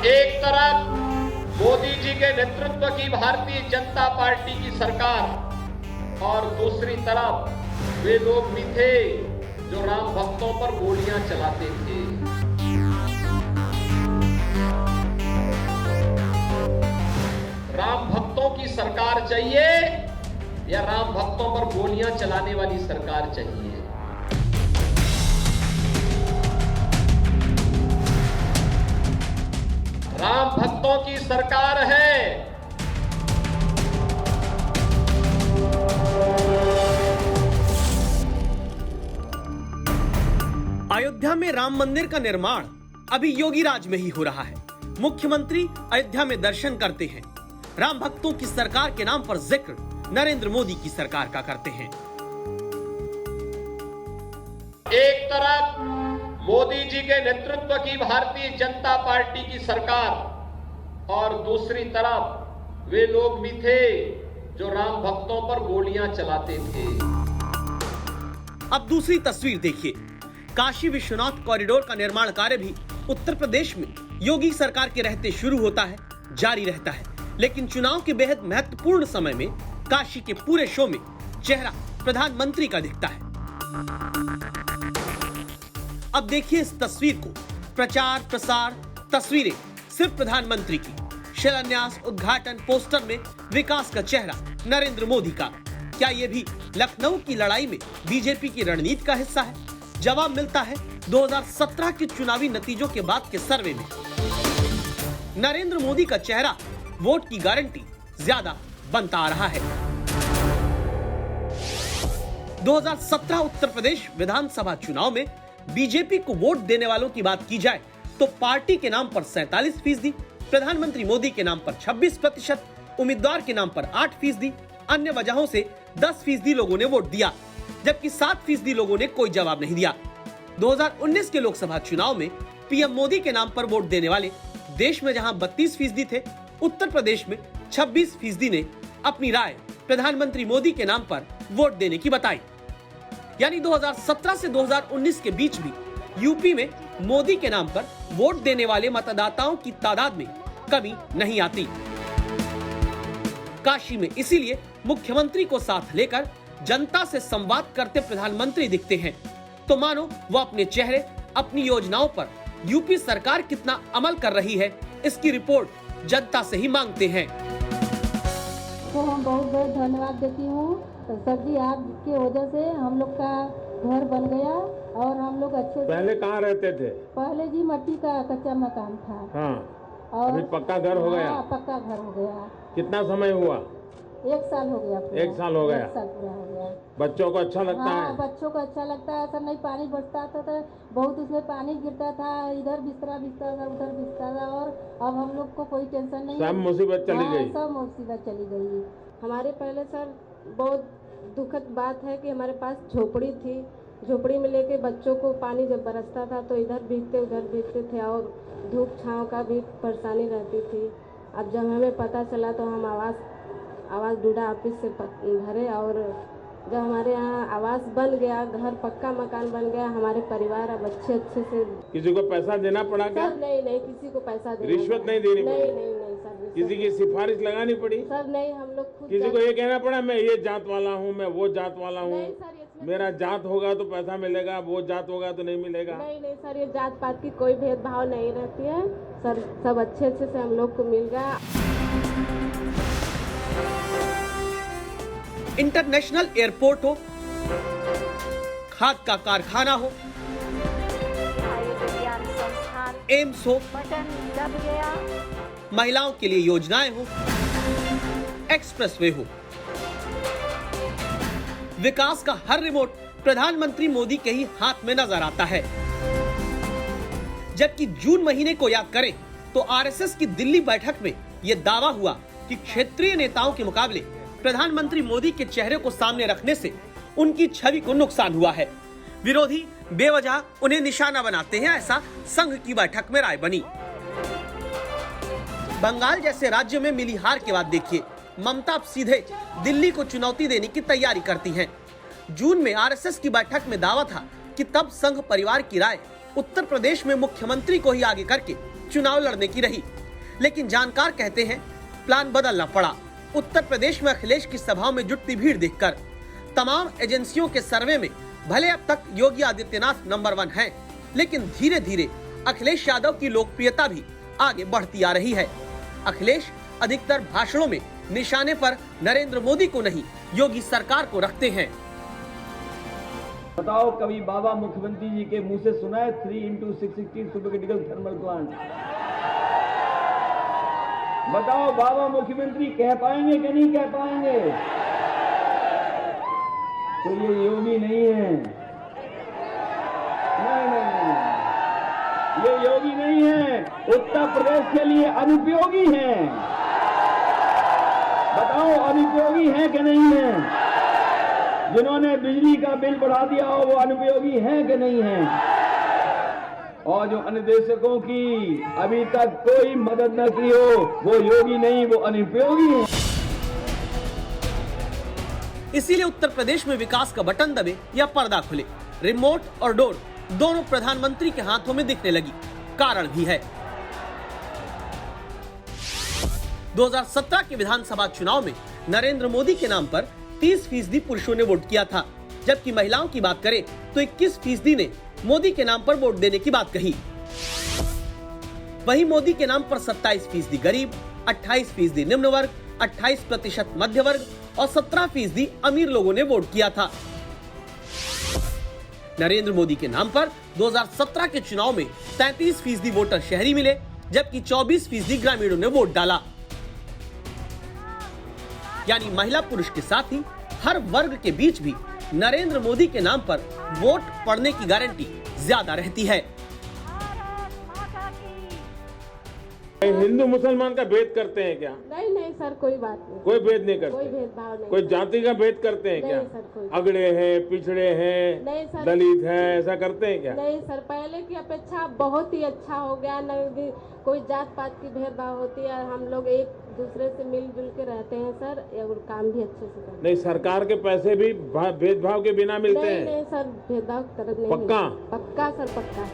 एक तरफ मोदी जी के नेतृत्व की भारतीय जनता पार्टी की सरकार और दूसरी तरफ वे लोग भी थे जो राम भक्तों पर गोलियां चलाते थे। राम भक्तों की सरकार चाहिए या राम भक्तों पर गोलियां चलाने वाली सरकार चाहिए? राम भक्तों की सरकार है। अयोध्या में राम मंदिर का निर्माण अभी योगी राज में ही हो रहा है। मुख्यमंत्री अयोध्या में दर्शन करते हैं। राम भक्तों की सरकार के नाम पर जिक्र नरेंद्र मोदी की सरकार का करते हैं। एक तरफ मोदी जी के नेतृत्व की भारतीय जनता पार्टी की सरकार और दूसरी तरफ वे लोग भी थे जो राम भक्तों पर गोलियां चलाते थे। अब दूसरी तस्वीर देखिए। काशी विश्वनाथ कॉरिडोर का निर्माण कार्य भी उत्तर प्रदेश में योगी सरकार के रहते शुरू होता है, जारी रहता है। लेकिन चुनाव के बेहद महत्वपूर्ण समय में काशी के पूरे शो में चेहरा प्रधानमंत्री का दिखता है। अब देखिए इस तस्वीर को। प्रचार प्रसार तस्वीरें सिर्फ प्रधानमंत्री की, शिलान्यास उद्घाटन पोस्टर में विकास का चेहरा नरेंद्र मोदी का। क्या ये भी लखनऊ की लड़ाई में बीजेपी की रणनीति का हिस्सा है? जवाब मिलता है 2017 के चुनावी नतीजों के बाद के सर्वे में। नरेंद्र मोदी का चेहरा वोट की गारंटी ज्यादा बनता आ रहा है। 2017 उत्तर प्रदेश विधानसभा चुनाव में बीजेपी को वोट देने वालों की बात की जाए तो पार्टी के नाम पर 47%, प्रधानमंत्री मोदी के नाम पर 26%, उम्मीदवार के नाम पर 8%, अन्य वजहों से 10% लोगों ने वोट दिया, जबकि 7% लोगों ने कोई जवाब नहीं दिया। 2019 के लोकसभा चुनाव में पीएम मोदी के नाम पर वोट देने वाले देश में जहां 32% थे, उत्तर प्रदेश में 26% ने अपनी राय प्रधानमंत्री मोदी के नाम पर वोट देने की बताई। यानी 2017 से 2019 के बीच भी यूपी में मोदी के नाम पर वोट देने वाले मतदाताओं की तादाद में कमी नहीं आती। काशी में इसीलिए मुख्यमंत्री को साथ लेकर जनता से संवाद करते प्रधानमंत्री दिखते हैं। तो मानो वो अपने चेहरे, अपनी योजनाओं पर यूपी सरकार कितना अमल कर रही है, इसकी रिपोर्ट जनता से ही मांगते हैं। तो हम बहुत बहुत धन्यवाद देती हूँ सर जी, आपकी वजह से हम लोग का घर बन गया और हम लोग अच्छे से। पहले कहाँ रहते थे? पहले जी मट्टी का कच्चा मकान था। हाँ, और अभी पक्का घर हो गया? पक्का घर हो गया। कितना समय हुआ? 1 साल हो गया। 1 साल हो गया? 1 साल पूरा हो गया। बच्चों को अच्छा लगता है? बच्चों को अच्छा लगता है सर। नहीं पानी बरसता था तो बहुत उसमें पानी गिरता था, इधर बिस्तरा बिस्ता था, उधर बिस्ता था, और अब हम लोग को कोई टेंशन नहीं। सब मुसीबत चली गई? सब मुसीबत चली गई। हमारे पहले सर बहुत दुखद बात है कि हमारे पास झोपड़ी थी। झोपड़ी में लेके बच्चों को पानी जब बरसता था तो इधर भीगते उधर भीगते थे और धूप छांव का भी परेशानी रहती थी। अब जब हमें पता चला तो हम आवास डूडा ऑफिस से भरे, और जब हमारे यहाँ आवास बन गया, घर पक्का मकान बन गया, हमारे परिवार अब अच्छे से। किसी को पैसा देना पड़ा क्या? सर नहीं, किसी को पैसा देना। रिश्वत नहीं देनी पड़ी? नहीं सर। किसी की सिफारिश लगानी पड़ी? सर नहीं, हम लोग खुद। किसी को ये कहना पड़ा मैं ये जात वाला हूँ, मैं वो जात वाला हूँ, मेरा जात होगा तो पैसा मिलेगा, वो जात होगा तो नहीं मिलेगा? नहीं सर, ये जात पात की कोई भेदभाव नहीं रहती है सर। सब अच्छे से हम लोग को मिल गया। इंटरनेशनल एयरपोर्ट हो, खाद का कारखाना हो, एम्स हो, महिलाओं के लिए योजनाएं हो, एक्सप्रेसवे हो, विकास का हर रिमोट प्रधानमंत्री मोदी के ही हाथ में नजर आता है। जबकि जून महीने को याद करें तो आरएसएस की दिल्ली बैठक में यह दावा हुआ कि क्षेत्रीय नेताओं के मुकाबले प्रधानमंत्री मोदी के चेहरे को सामने रखने से उनकी छवि को नुकसान हुआ है। विरोधी बेवजह उन्हें निशाना बनाते हैं, ऐसा संघ की बैठक में राय बनी। बंगाल जैसे राज्य में मिली हार के बाद देखिए ममता अब सीधे दिल्ली को चुनौती देने की तैयारी करती हैं। जून में आरएसएस की बैठक में दावा था कि तब संघ परिवार की राय उत्तर प्रदेश में मुख्यमंत्री को ही आगे करके चुनाव लड़ने की रही, लेकिन जानकार कहते हैं प्लान बदलना पड़ा। उत्तर प्रदेश में अखिलेश की सभाओं में जुटती भीड़ देखकर तमाम एजेंसियों के सर्वे में भले अब तक योगी आदित्यनाथ नंबर 1 हैं, लेकिन धीरे धीरे अखिलेश यादव की लोकप्रियता भी आगे बढ़ती आ रही है। अखिलेश अधिकतर भाषणों में निशाने पर नरेंद्र मोदी को नहीं, योगी सरकार को रखते हैं। बताओ, कभी बाबा मुख्यमंत्री जी के मुंह से सुना है 3x660 super critical thermal plant? बताओ, बाबा मुख्यमंत्री कह पाएंगे कि नहीं कह पाएंगे? तो ये योगी नहीं है, नहीं, ये योगी नहीं है, उत्तर प्रदेश के लिए अनुपयोगी है। बताओ, अनुपयोगी है कि नहीं है? जिन्होंने बिजली का बिल बढ़ा दिया हो वो अनुपयोगी है कि नहीं है? और जो अन्यदेशकों की अभी तक कोई मदद न की हो वो योगी नहीं, वो अनुपयोगी है। इसीलिए उत्तर प्रदेश में विकास का बटन दबे या पर्दा खुले, रिमोट और डोर दोनों प्रधानमंत्री के हाथों में दिखने लगी। कारण भी है। 2017 के विधानसभा चुनाव में नरेंद्र मोदी के नाम पर 30% पुरुषों ने वोट किया था, जबकि महिलाओं की बात करें तो 21% ने मोदी के नाम पर वोट देने की बात कही। वहीं मोदी के नाम पर 27% गरीब, 28% निम्न वर्ग, 28% मध्य वर्ग और 17% अमीर लोगों ने वोट किया था। नरेंद्र मोदी के नाम पर 2017 के चुनाव में 33% वोटर शहरी मिले, जबकि 24% ग्रामीणों ने वोट डाला। यानी महिला पुरुष के साथ ही हर वर्ग के बीच भी नरेंद्र मोदी के नाम पर वोट पड़ने की गारंटी ज्यादा रहती है। हिंदू मुसलमान का भेद करते हैं क्या? नहीं सर, कोई बात नहीं, कोई भेद नहीं करते, कोई भेदभाव नहीं। कोई जाति का भेद करते हैं क्या? नहीं सर, कोई अगड़े हैं, पिछड़े हैं, नहीं सर, दलित हैं, ऐसा करते हैं क्या? नहीं सर, पहले की अपेक्षा बहुत ही अच्छा हो गया। न कोई जात पात की भेदभाव होती है, हम लोग एक दूसरे से मिलजुल के रहते हैं सर, और काम भी अच्छे से करते हैं। नहीं, सरकार के पैसे भी भेदभाव के बिना मिलते हैं? नहीं सर, भेदभाव कर नहीं। पक्का? पक्का सर, पक्का।